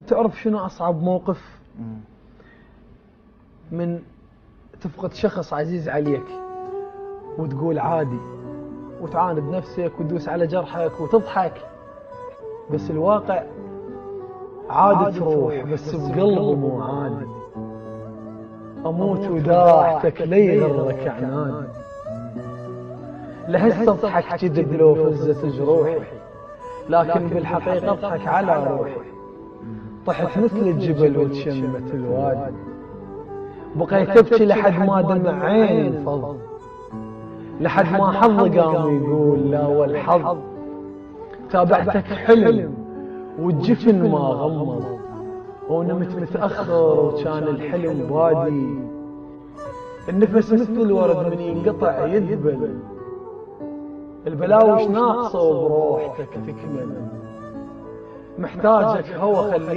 تعرف شنو أصعب موقف؟ من تفقد شخص عزيز عليك وتقول عادي وتعاند نفسك وتدوس على جرحك وتضحك، بس الواقع عادي تروح بس بقلبه مو عادي. أموت وداعتك لي يغرك عنادي، لهسه اضحك كذب لو فزت جروحي، لكن بالحقيقة اضحك على روحي. طحت مثل الجبل وتشمت الوادي، بقيت ابكي لحد ما دمع عيني انفض، لحد ما حظي قام يقول لا والحظ. تابعتك حلم والجفن ما غمض، ونمت متأخر وكان الحلم بادي. النفس مثل الورد من ينقطع يذبل، البلاوش ناقصة وبروحتك تكمل. محتاجك هو خليك